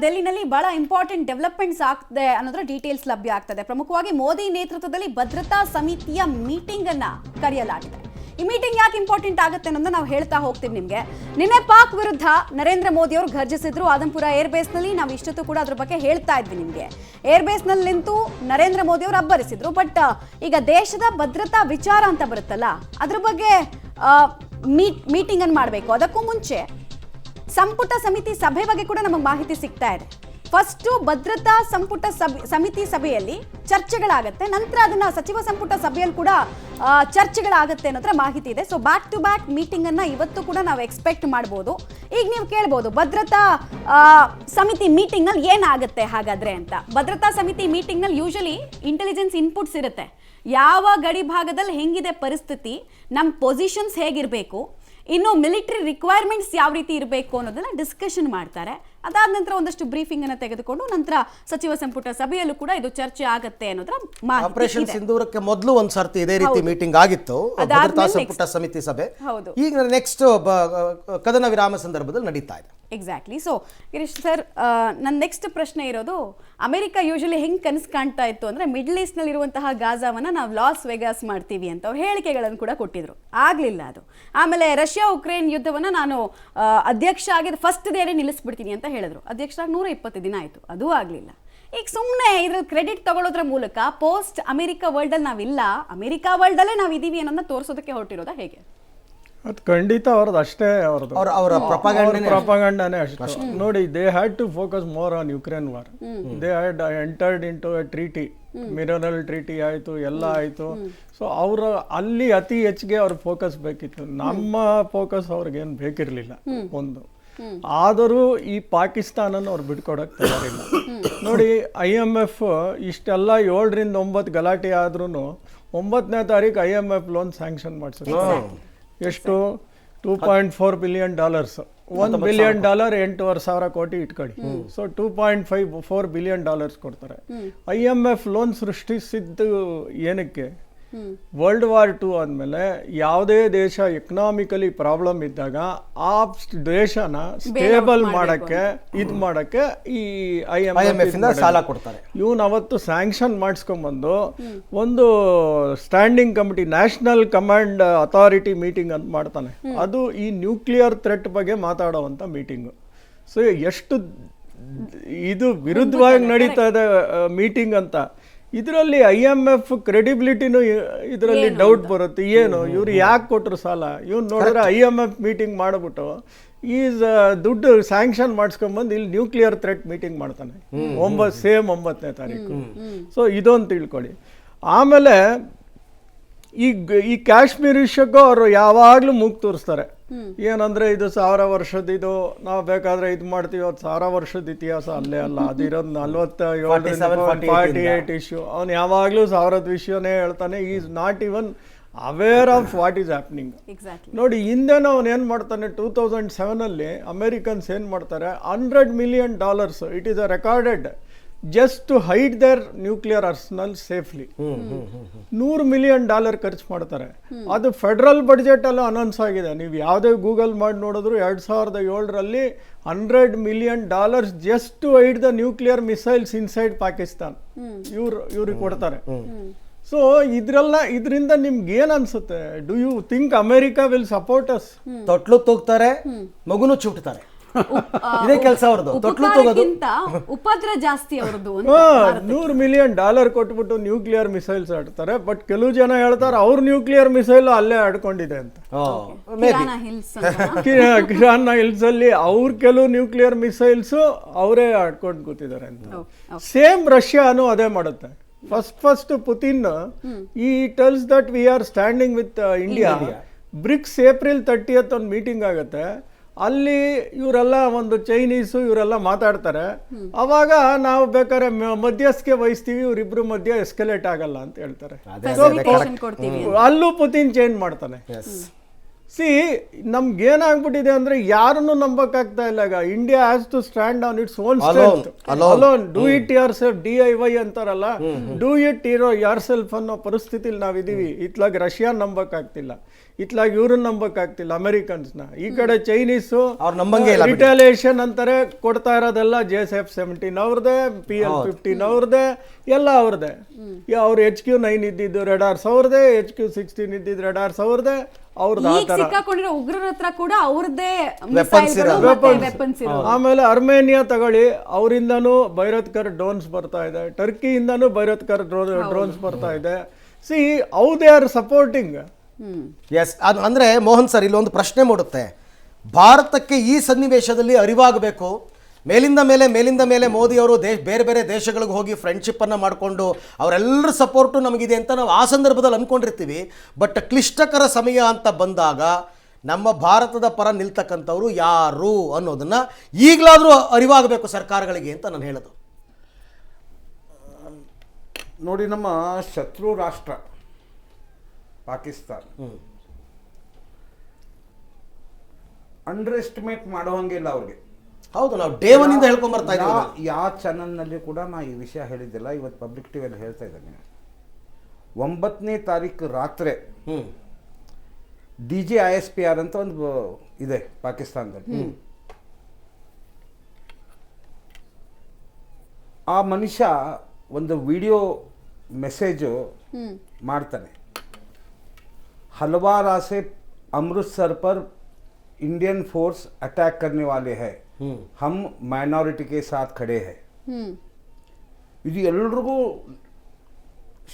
ಡೆಲ್ಲಿನಲ್ಲಿ ಬಹಳ important developments ಆಗ್ತದೆ ಅನ್ನೋದ್ರ ಡೀಟೇಲ್ಸ್ ಲಭ್ಯ ಆಗ್ತದೆ. ಪ್ರಮುಖವಾಗಿ ಮೋದಿ ನೇತೃತ್ವದಲ್ಲಿ ಭದ್ರತಾ ಸಮಿತಿಯ ಮೀಟಿಂಗ್ ಅನ್ನ ಕರೆಯಲಾಗಿದೆ. ಈ ಮೀಟಿಂಗ್ ಯಾಕೆ ಇಂಪಾರ್ಟೆಂಟ್ ಆಗುತ್ತೆ ಅನ್ನೋದನ್ನ ನಾವು ಹೇಳ್ತಾ ಹೋಗ್ತೀವಿ ನಿಮಗೆ. ನಿನ್ನೆ ಪಾಕ್ ವಿರುದ್ಧ ನರೇಂದ್ರ ಮೋದಿ ಅವರು ಘರ್ಜಿಸಿದ್ರು ಆದಂಪುರ ಏರ್ಬೇಸ್ ನಲ್ಲಿ. ನಾವು ಇಷ್ಟೊತ್ತು ಕೂಡ ಅದ್ರ ಬಗ್ಗೆ ಹೇಳ್ತಾ ಇದ್ವಿ ನಿಮಗೆ. ಏರ್ಬೇಸ್ ನಲ್ಲಿ ನಿಂತು ನರೇಂದ್ರ ಮೋದಿ ಅವರು ಅಬ್ಬರಿಸಿದ್ರು. ಬಟ್ ಈಗ ದೇಶದ ಭದ್ರತಾ ವಿಚಾರ ಅಂತ ಬರುತ್ತಲ್ಲ, ಅದ್ರ ಬಗ್ಗೆ ಮೀಟಿಂಗ್ ಅನ್ನು ಮಾಡಬೇಕು. ಅದಕ್ಕೂ ಮುಂಚೆ ಸಂಪುಟ ಸಮಿತಿ ಸಭೆ ಬಗ್ಗೆ ಕೂಡ ನಮಗೆ ಮಾಹಿತಿ ಸಿಗ್ತಾ ಇದೆ. ಫಸ್ಟು ಭದ್ರತಾ ಸಂಪುಟ ಸಮಿತಿ ಸಭೆಯಲ್ಲಿ ಚರ್ಚೆಗಳಾಗತ್ತೆ, ನಂತರ ಅದನ್ನ ಸಚಿವ ಸಂಪುಟ ಸಭೆಯಲ್ಲಿ ಕೂಡ ಚರ್ಚೆಗಳಾಗತ್ತೆ ಅನ್ನೋದ್ರ ಮಾಹಿತಿ ಇದೆ. So back to back meeting ಅನ್ನ ಇವತ್ತು ಕೂಡ ನಾವು ಎಕ್ಸ್ಪೆಕ್ಟ್ ಮಾಡ್ಬೋದು. ಈಗ ನೀವು ಕೇಳ್ಬೋದು ಭದ್ರತಾ ಸಮಿತಿ ಮೀಟಿಂಗ್ ನಲ್ಲಿ ಏನಾಗುತ್ತೆ ಹಾಗಾದ್ರೆ ಅಂತ. ಭದ್ರತಾ ಸಮಿತಿ ಮೀಟಿಂಗ್ ನಲ್ಲಿ ಯೂಶಲಿ ಇಂಟೆಲಿಜೆನ್ಸ್ ಇನ್ಪುಟ್ಸ್ ಇರುತ್ತೆ. ಯಾವ ಗಡಿ ಭಾಗದಲ್ಲಿ ಹೆಂಗಿದೆ ಪರಿಸ್ಥಿತಿ, ನಮ್ಮ ಪೊಸಿಷನ್ಸ್ ಹೇಗಿರಬೇಕು, ಇನ್ನು ಮಿಲಿಟರಿ ರಿಕ್ವೈರ್ಮೆಂಟ್ಸ್ ಯಾವ ರೀತಿ ಇರಬೇಕು ಅನ್ನೋದನ್ನ ಡಿಸ್ಕಷನ್ ಮಾಡ್ತಾರೆ. ಅದಾದ ನಂತರ ಒಂದಷ್ಟು ಬ್ರೀಫಿಂಗ್ ಅನ್ನು ತೆಗೆದುಕೊಂಡು ನಂತರ ಸಚಿವ ಸಂಪುಟ ಸಭೆಯಲ್ಲೂ ಕೂಡ ಇದು ಚರ್ಚೆ ಆಗತ್ತೆ ಅನ್ನೋದ್ರ ಮಾಹಿತಿ. ಆಪರೇಷನ್ ಸಿಂಧೂರಕ್ಕೆ ಮೊದಲು ಒಂದ್ ಸರ್ತಿ ಇದೇ ರೀತಿ ಮೀಟಿಂಗ್ ಆಗಿತ್ತು, ಭದ್ರತಾ ಸಂಪುಟ ಸಮಿತಿ ಸಭೆ. ಈಗ ನೆಕ್ಸ್ಟ್ ಕದನ ವಿರಾಮ ಸಂದರ್ಭದಲ್ಲಿ ನಡೀತಾ ಇದೆ. ಎಕ್ಸಾಕ್ಟ್ಲಿ. ಸೊ ಗಿರೀಶ್ ಸರ್, ನನ್ನ ನೆಕ್ಸ್ಟ್ ಪ್ರಶ್ನೆ ಇರೋದು, ಅಮೆರಿಕ ಯೂಶಲಿ ಹೆಂಗೆ ಕನಸು ಕಾಣ್ತಾ ಇತ್ತು ಅಂದರೆ ಮಿಡ್ಲ್ ಈಸ್ಟ್ನಲ್ಲಿ ಇರುವಂತಹ ಗಾಜಾವನ್ನು ನಾವು ಲಾಸ್ ವೆಗಾಸ್ ಮಾಡ್ತೀವಿ ಅಂತ ಅವ್ರು ಹೇಳಿಕೆಗಳನ್ನು ಕೂಡ ಕೊಟ್ಟಿದ್ರು. ಆಗಲಿಲ್ಲ ಅದು. ಆಮೇಲೆ ರಷ್ಯಾ ಉಕ್ರೇನ್ ಯುದ್ಧವನ್ನು ನಾನು ಅಧ್ಯಕ್ಷ ಆಗಿದ್ದು ಫಸ್ಟ್ ಡೇನೇ ನಿಲ್ಲಿಸ್ಬಿಡ್ತೀನಿ ಅಂತ ಹೇಳಿದ್ರು. ಅಧ್ಯಕ್ಷರಾಗಿ 120 ದಿನ ಆಯಿತು, ಅದೂ ಆಗಲಿಲ್ಲ. ಈಗ ಸುಮ್ಮನೆ ಇದ್ರ ಕ್ರೆಡಿಟ್ ತಗೊಳ್ಳೋದ್ರ ಮೂಲಕ ಪೋಸ್ಟ್ ಅಮೆರಿಕ ವರ್ಲ್ಡಲ್ಲಿ ನಾವಿಲ್ಲ, ಅಮೆರಿಕಾ ವರ್ಲ್ಡಲ್ಲೇ ನಾವು ಇದ್ದೀವಿ ಅನ್ನೋದನ್ನ ತೋರಿಸೋದಕ್ಕೆ ಹೊರಟಿರೋದಾ ಹೇಗೆ? ಅದು ಖಂಡಿತ ಅವ್ರದ್ದು ಅಷ್ಟೇ. ಅವರ ಪ್ರಪಗಂಡನೇ ಅಷ್ಟೇ. ನೋಡಿ, they had to focus more on Ukraine war. They had entered in to a treaty, ಮಿರನಲ್ ಟ್ರೀಟಿ ಆಯಿತು, ಎಲ್ಲ ಆಯಿತು. ಸೊ ಅವರ ಅಲ್ಲಿ ಅತಿ ಹೆಚ್ಚಿಗೆ ಅವ್ರ ಫೋಕಸ್ ಬೇಕಿತ್ತು. ನಮ್ಮ ಫೋಕಸ್ ಅವ್ರಿಗೇನು ಬೇಕಿರಲಿಲ್ಲ ಒಂದು. ಆದರೂ ಈ ಪಾಕಿಸ್ತಾನನ ಅವ್ರು ಬಿಟ್ಕೊಡಕ್ಕೆ ತಯಾರಿಲ್ಲ. ನೋಡಿ, IMF ಇಷ್ಟೆಲ್ಲ 7 ರಿಂದ 9 ಗಲಾಟೆ ಆದ್ರೂ 9ನೇ ತಾರೀಕು IMF ಲೋನ್ ಸ್ಯಾಂಕ್ಷನ್ ಮಾಡಿಸಿದ್ರು. ಎಷ್ಟು? $2.4 ಬಿಲಿಯನ್. $1 ಬಿಲಿಯನ್ 8,500 ಕೋಟಿ ಇಟ್ಕೊಳ್ಳಿ. ಸೊ $2.4 ಬಿಲಿಯನ್ ಕೊಡ್ತಾರೆ. IMF ಲೋನ್ ಸೃಷ್ಟಿಸಿದ್ದು ಏನಕ್ಕೆ? ವರ್ಲ್ಡ್ ವಾರ್ 2 ಆದಮೇಲೆ ಯಾವುದೇ ದೇಶ ಎಕನಾಮಿಕಲಿ ಪ್ರಾಬ್ಲಮ್ ಇದ್ದಾಗ ಆ ದೇಶನ ಸ್ಟೇಬಲ್ ಮಾಡಕ್ಕೆ ಈ IMF ಸಾಲ ಕೊಡ್ತಾರೆ. ಇವನು ಅವತ್ತು ಸ್ಯಾಂಕ್ಷನ್ ಮಾಡಿಸ್ಕೊಂಡ್ಬಂದು ಒಂದು standing committee, national command authority meeting ಅಂತ ಮಾಡ್ತಾನೆ. ಅದು ಈ ನ್ಯೂಕ್ಲಿಯರ್ ಥ್ರೆಟ್ ಬಗ್ಗೆ ಮಾತಾಡೋವಂಥ ಮೀಟಿಂಗು. ಸೊ ಎಷ್ಟು ಇದು ವಿರುದ್ಧವಾಗಿ ನಡೀತಾ ಇದೆ ಮೀಟಿಂಗ್ ಅಂತ. ಇದರಲ್ಲಿ IMF ಕ್ರೆಡಿಬಿಲಿಟಿನೂ ಇದರಲ್ಲಿ ಡೌಟ್ ಬರುತ್ತೆ. ಏನು ಇವ್ರು ಯಾಕೆ ಕೊಟ್ಟರು ಸಾಲ? ಇವ್ನು ನೋಡಿದ್ರೆ IMF ಮೀಟಿಂಗ್ ಮಾಡಿಬಿಟ್ಟು ಈಸ್ ದುಡ್ಡು ಸ್ಯಾಂಕ್ಷನ್ ಮಾಡಿಸ್ಕೊಂಬಂದು ಇಲ್ಲಿ ನ್ಯೂಕ್ಲಿಯರ್ ಥ್ರೆಟ್ ಮೀಟಿಂಗ್ ಮಾಡ್ತಾನೆ ಸೇಮ್ 9ನೇ ತಾರೀಕು. ಸೊ ಇದೊಂದು ತಿಳ್ಕೊಳ್ಳಿ. ಆಮೇಲೆ ಈ ಕಾಶ್ಮೀರ್ ವಿಷಯಕ್ಕೂ ಅವರು ಯಾವಾಗಲೂ ಮೂಗು ತೋರಿಸ್ತಾರೆ. ಏನಂದ್ರೆ ಇದು 1000 ವರ್ಷದ, ಇದು ನಾವು ಬೇಕಾದ್ರೆ ಇದು ಮಾಡ್ತೀವಿ. 1000 ವರ್ಷದ ಇತಿಹಾಸ ಅಲ್ಲೇ ಅಲ್ಲ, ಅದಿರೋದು 47-48 ಇಶ್ಯೂ. ಅವ್ನು ಯಾವಾಗಲೂ 1000ದ ವಿಷಯನೇ ಹೇಳ್ತಾನೆ. Is not even aware of what is happening. ನೋಡಿ, ಹಿಂದೆನೂ ಅವನು ಏನು ಮಾಡ್ತಾನೆ, 2007 ಅಮೆರಿಕನ್ಸ್ ಏನು ಮಾಡ್ತಾರೆ, $100 million, it is a recorded, just to hide their nuclear arsenal safely. $100 million ಖರ್ಚು ಮಾಡ್ತಾರೆ. ಅದು ಫೆಡರಲ್ ಬಡ್ಜೆಟ್ ಅಲ್ಲೂ ಅನೌನ್ಸ್ ಆಗಿದೆ. ನೀವು ಯಾವುದೇ ಗೂಗಲ್ ಮಾಡಿ ನೋಡಿದ್ರು 2007 $100 million just to hide the nuclear missiles inside Pakistan ಇವ್ರಿಗೆ ಕೊಡ್ತಾರೆ. ಸೊ ಇದರಿಂದ ನಿಮ್ಗೆ ಏನ್ ಅನ್ಸುತ್ತೆ? Do you think America will support us? ತೊಟ್ಲು ತೂಗ್ತಾರೆ, ಮಗುನು ಚುಟ್ತಾರೆ. ಇದೇ ಕೆಲಸ ಅವ್ರದ್ದು. ತೊಟ್ಲು ತೂಗೋದು, ಉಪದ್ರ ಜಾಸ್ತಿ ಅವ್ರದ್ದು. $100 ಮಿಲಿಯನ್ ಕೊಟ್ಬಿಟ್ಟು ನ್ಯೂಕ್ಲಿಯರ್ ಮಿಸೈಲ್ಸ್ ಆಡ್ತಾರೆ. ಬಟ್ ಕೆಲವು ಜನ ಹೇಳ್ತಾರೆ ಅವ್ರ ನ್ಯೂಕ್ಲಿಯರ್ ಮಿಸೈಲ್ ಅಲ್ಲೇ ಆಡ್ಕೊಂಡಿದೆ ಅಂತ. ಕಿರಾನ ಹಿಲ್ಸ್ ಅಲ್ಲಿ ಅವ್ರ ಕೆಲವು ನ್ಯೂಕ್ಲಿಯರ್ ಮಿಸೈಲ್ಸ್ ಅವರೇ ಆಡ್ಕೊಂಡು ಕೂತಿದ್ದಾರೆ ಅಂತ. ಸೇಮ್ ರಷ್ಯಾನು ಅದೇ ಮಾಡುತ್ತೆ. ಫಸ್ಟ್ ಪುತಿನ್ ಈ tells that we are standing with India. BRICS April 30th ಒಂದು ಮೀಟಿಂಗ್ ಆಗುತ್ತೆ. ಅಲ್ಲಿ ಇವರೆಲ್ಲ ಒಂದು ಚೈನೀಸು ಇವರೆಲ್ಲ ಮಾತಾಡ್ತಾರೆ. ಅವಾಗ ನಾವು ಬೇಕಾದ್ರೆ ಮಧ್ಯಸ್ಥಿಕೆ ವಹಿಸ್ತೀವಿ, ಇವರಿಬ್ರು ಮಧ್ಯ ಎಸ್ಕಲೇಟ್ ಆಗಲ್ಲ ಅಂತ ಹೇಳ್ತಾರೆ. ಅಲ್ಲೂ ಪುತಿನ್ ಚೇಂಜ್ ಮಾಡ್ತಾನೆ. ಸಿ, ನಮ್ಗೇನಾಗ್ಬಿಟ್ಟಿದೆ ಅಂದ್ರೆ ಯಾರನ್ನು ನಂಬಕ್ಕಾಗ್ತಾ ಇಲ್ಲ. ಈಗ India has to stand on its own strength alone. Do it yourself, DIY ಅಂತಾರಲ್ಲ, ಡೂ ಇಟ್ ಯೋರ್ ಸೆಲ್ಫ್ ಅನ್ನೋ ಪರಿಸ್ಥಿತಿಲಿ ನಾವಿದೀವಿ. ಇತ್ಲಾಗ ರಷ್ಯಾ ನಂಬಕ್ಕಾಗ್ತಿಲ್ಲ. ಇತ್ಲಾಗ ಇವ್ರನ್ನ ನಂಬಕ್ಕಾಗ್ತಿಲ್ಲ ಅಮೆರಿಕನ್ಸ್ನ. ಈ ಕಡೆ ಚೈನೀಸು ಅವ್ರು ನಂಬಂಗೆ ಇಲ್ಲ. ರಿಟಾಲಿಯೇಷನ್ ಅಂತಾರೆ, ಕೊಡ್ತಾ ಇರೋದೆಲ್ಲ JSF-17 ಅವ್ರದೇ, PL-15 ಅವ್ರದೇ, ಎಲ್ಲ ಅವ್ರದೇ. ಅವ್ರು HQ-9 ಇದ್ದಿದ್ದು ರೆಡಾರ್ಸ್ ಅವ್ರದೇ, HQ-16 ಇದ್ದಿದ್ದು ರೆಡಾರ್ಸ್ ಅವ್ರದೇ, ಅವ್ರದ್ದು ಆ ಥರ. ಸಿಕ್ಕಾಕೊಂಡಿರೋ ಉಗ್ರರ ಹತ್ರ ಕೂಡ ಅವ್ರದ್ದೇ ವೆಪನ್ಸ್. ಆಮೇಲೆ ಅರ್ಮೇನಿಯಾ ತಗೊಳ್ಳಿ, ಅವರಿಂದನೂ ಬೈರತ್ಕರ್ ಡ್ರೋನ್ಸ್ ಬರ್ತಾ ಇದೆ, ಟರ್ಕಿಯಿಂದನೂ ಬೈರತ್ಕರ್ ಡ್ರೋನ್ಸ್ ಬರ್ತಾ ಇದೆ. See how they are supporting. Yes, ಅದು ಅಂದರೆ ಮೋಹನ್ ಸರ್, ಇಲ್ಲೊಂದು ಪ್ರಶ್ನೆ ಮೂಡುತ್ತೆ. ಭಾರತಕ್ಕೆ ಈ ಸನ್ನಿವೇಶದಲ್ಲಿ ಅರಿವಾಗಬೇಕು, ಮೇಲಿಂದ ಮೇಲೆ ಮೋದಿಯವರು ಬೇರೆ ಬೇರೆ ದೇಶಗಳಿಗೆ ಹೋಗಿ ಫ್ರೆಂಡ್ಶಿಪ್ಪನ್ನು ಮಾಡಿಕೊಂಡು ಅವರೆಲ್ಲರ ಸಪೋರ್ಟು ನಮಗಿದೆ ಅಂತ ನಾವು ಆ ಸಂದರ್ಭದಲ್ಲಿ ಅಂದ್ಕೊಂಡಿರ್ತೀವಿ. ಬಟ್ ಕ್ಲಿಷ್ಟಕರ ಸಮಯ ಅಂತ ಬಂದಾಗ ನಮ್ಮ ಭಾರತದ ಪರ ನಿಲ್ತಕ್ಕಂಥವ್ರು ಯಾರು ಅನ್ನೋದನ್ನು ಈಗಲಾದರೂ ಅರಿವಾಗಬೇಕು ಸರ್ಕಾರಗಳಿಗೆ ಅಂತ ನಾನು ಹೇಳೋದು. ನೋಡಿ, ನಮ್ಮ ಶತ್ರು ರಾಷ್ಟ್ರ ಪಾಕಿಸ್ತಾನ ಅಂಡರ್ ಎಸ್ಟಿಮೇಟ್ ಮಾಡೋ ಹಂಗಿಲ್ಲ ಅವ್ರಿಗೆ. ಹೌದು, ನಾವು ಡೇ ಒನ್ನಿಂದ ಹೇಳ್ಕೊಂಡ್ ಬರ್ತಾ ಇದ್ದೀವಿ. ಯಾವ ಚಾನಲ್ನಲ್ಲಿ ಕೂಡ ನಾ ಈ ವಿಷಯ ಹೇಳಿದ್ದಿಲ್ಲ, ಇವತ್ತು ಪಬ್ಲಿಕ್ ಟಿವಿಯಲ್ಲಿ ಹೇಳ್ತಾ ಇದ್ದೇನೆ. 9ನೇ ತಾರೀಕು ರಾತ್ರಿ DJISPR ಅಂತ ಒಂದು ಇದೆ ಪಾಕಿಸ್ತಾನದಲ್ಲಿ. ಆ ಮನುಷ್ಯ ಒಂದು ವಿಡಿಯೋ ಮೆಸೇಜು ಮಾಡ್ತಾನೆ. हलवारा से अमृतसर पर इंडियन फोर्स अटैक करने वाले हैं, हम माइनॉरिटी के साथ खड़े हैं. ಇದು ಎಲ್ರಿಗೂ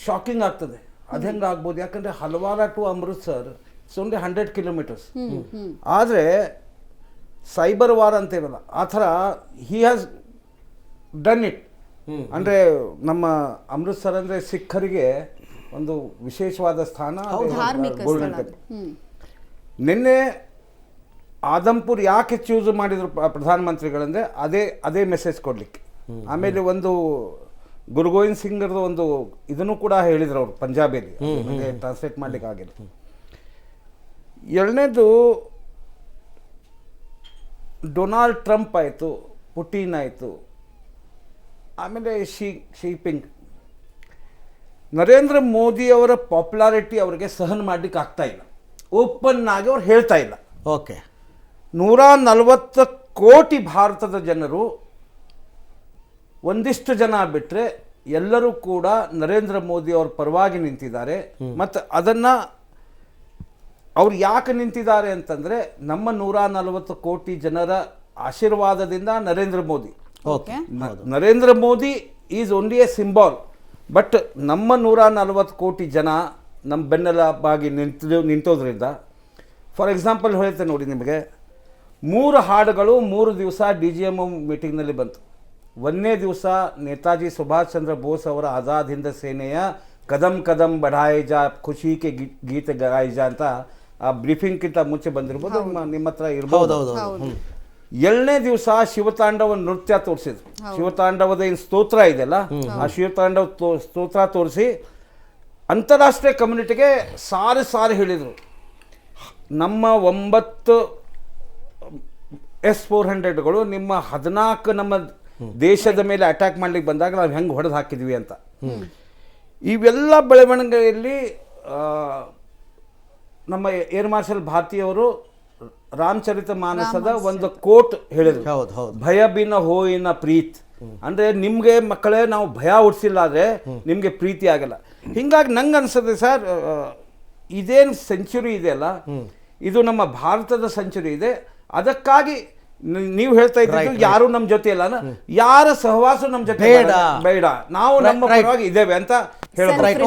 ಶಾಕಿಂಗ್ ಆಗ್ತದೆ. ಅದು ಹೆಂಗೆ ಆಗ್ಬೋದು? ಯಾಕಂದರೆ ಹಲವಾರ to Amritsar it's only 100 kilometres. ಆದರೆ ಸೈಬರ್ ವಾರ್ ಅಂತೇವಲ್ಲ, ಆ ಥರ ಹಿ ಹ್ಯಾಸ್ ಡನ್ ಇಟ್. ಅಂದರೆ ನಮ್ಮ ಅಮೃತ್ಸರ್ ಅಂದರೆ ಸಿಖ್ಖರಿಗೆ ಒಂದು ವಿಶೇಷವಾದ ಸ್ಥಾನ. ನಿನ್ನೆ ಆದಂಪುರ್ ಯಾಕೆ ಚೂಸ್ ಮಾಡಿದ್ರು ಪ್ರಧಾನಮಂತ್ರಿಗಳಂದರೆ ಅದೇ ಮೆಸೇಜ್ ಕೊಡಲಿಕ್ಕೆ. ಆಮೇಲೆ ಒಂದು ಗುರು ಗೋವಿಂದ್ ಸಿಂಗ್ರದ್ದು ಒಂದು ಇದನ್ನು ಕೂಡ ಹೇಳಿದ್ರು ಅವರು ಪಂಜಾಬಿಯಲ್ಲಿ, ಟ್ರಾನ್ಸ್ಲೇಟ್ ಮಾಡ್ಲಿಕ್ಕೆ ಆಗಿಲ್ಲ. ಎರಡನೇದು ಡೊನಾಲ್ಡ್ ಟ್ರಂಪ್ ಆಯಿತು, ಪುಟಿನ್ ಆಯಿತು, ಆಮೇಲೆ ಶೀಪಿಂಗ್. ನರೇಂದ್ರ ಮೋದಿಯವರ ಪಾಪ್ಯುಲಾರಿಟಿ ಅವರಿಗೆ ಸಹನ ಮಾಡಲಿಕ್ಕೆ ಆಗ್ತಾ ಇಲ್ಲ. ಓಪನ್ ಆಗಿ ಅವ್ರು ಹೇಳ್ತಾ ಇಲ್ಲ. ಓಕೆ, 140 ಕೋಟಿ ಭಾರತದ ಜನರು, ಒಂದಿಷ್ಟು ಜನ ಬಿಟ್ಟರೆ ಎಲ್ಲರೂ ಕೂಡ ನರೇಂದ್ರ ಮೋದಿ ಅವ್ರ ಪರವಾಗಿ ನಿಂತಿದ್ದಾರೆ. ಮತ್ತು ಅದನ್ನು ಅವ್ರು ಯಾಕೆ ನಿಂತಿದ್ದಾರೆ ಅಂತಂದರೆ ನಮ್ಮ 140 ಕೋಟಿ ಜನರ ಆಶೀರ್ವಾದದಿಂದ Narendra Modi. Okay, Narendra Modi is only A symbol. But ನಮ್ಮ 140 ಕೋಟಿ ಜನ ನಮ್ಮ ಬೆನ್ನೆಲುಬಾಗಿ ನಿಂತೋದ್ರಿಂದ, ಫಾರ್ ಎಕ್ಸಾಂಪಲ್ ಹೇಳ್ತೇನೆ ನೋಡಿ ನಿಮಗೆ, 3 ಹಾಡುಗಳು 3 ದಿವಸ DGMO ಮೀಟಿಂಗ್ನಲ್ಲಿ ಬಂತು. 1ನೇ ದಿವಸ ನೇತಾಜಿ ಸುಭಾಷ್ ಚಂದ್ರ ಬೋಸ್ ಅವರ ಆಜಾದ್ ಹಿಂದ್ ಸೇನೆಯ ಕದಂ ಕದಂ ಬಢಾಯೆ ಜಾ ಖುಷಿ ಕೆ ಗೀತ ಗಾಯ ಜಾ ಅಂತ ಆ ಬ್ರೀಫಿಂಗ್ಗಿಂತ ಮುಂಚೆ ಬಂದಿರ್ಬೋದು, ನಿಮ್ಮ ಹತ್ರ ಇರ್ಬೋದು. 2ನೇ ದಿವಸ ಶಿವತಾಂಡವ ನೃತ್ಯ ತೋರಿಸಿದ್ರು. ಶಿವತಾಂಡವದ ಏನು ಸ್ತೋತ್ರ ಇದೆಯಲ್ಲ, ಆ ಶಿವತಾಂಡವ ಸ್ತೋತ್ರ ತೋರಿಸಿ ಅಂತಾರಾಷ್ಟ್ರೀಯ ಕಮ್ಯುನಿಟಿಗೆ ಸಾರಿ ಹೇಳಿದರು, ನಮ್ಮ 9 S-400ಗಳು ನಿಮ್ಮ 14 ನಮ್ಮ ದೇಶದ ಮೇಲೆ ಅಟ್ಯಾಕ್ ಮಾಡ್ಲಿಕ್ಕೆ ಬಂದಾಗ ನಾವು ಹೆಂಗೆ ಹೊಡೆದು ಹಾಕಿದ್ವಿ ಅಂತ. ಇವೆಲ್ಲ ಬೆಳವಣಿಗೆಯಲ್ಲಿ ನಮ್ಮ ಏರ್ ಮಾರ್ಷಲ್ ಭಾರತಿಯವರು ರಾಮಚರಿತ ಮಾನಸದ ಒಂದು ಕೋಟ್ ಹೇಳಿದ್ರು, ಭಯ ಬಿನ ಹೋಯಿನ ಪ್ರೀತ್. ಅಂದ್ರೆ ನಿಮ್ಗೆ ಮಕ್ಕಳೇ ನಾವು ಭಯ ಹುಡ್ಸಿಲ್ಲ ಆದ್ರೆ ನಿಮ್ಗೆ ಪ್ರೀತಿ ಆಗಲ್ಲ. ಹಿಂಗಾಗಿ ನಂಗೆ ಅನ್ಸುತ್ತೆ ಸರ್, ಇದೇನು ಸೆಂಚುರಿ ಇದೆಯಲ್ಲ, ಇದು ನಮ್ಮ ಭಾರತದ ಸೆಂಚುರಿ ಇದೆ. ಅದಕ್ಕಾಗಿ ನೀವು ಹೇಳ್ತಾ ಇದ್ದೀವಿ ಯಾರು ನಮ್ಮ ಜೊತೆ ಇಲ್ಲ, ಯಾರ ಸಹವಾಸ ನಮ್ಮ ಜೊತೆ ಬೇಡ, ನಾವು ನಮ್ಮ ಪರವಾಗಿ ಇದ್ದೇವೆ ಅಂತ ಹೇಳ್ತಾರೆ.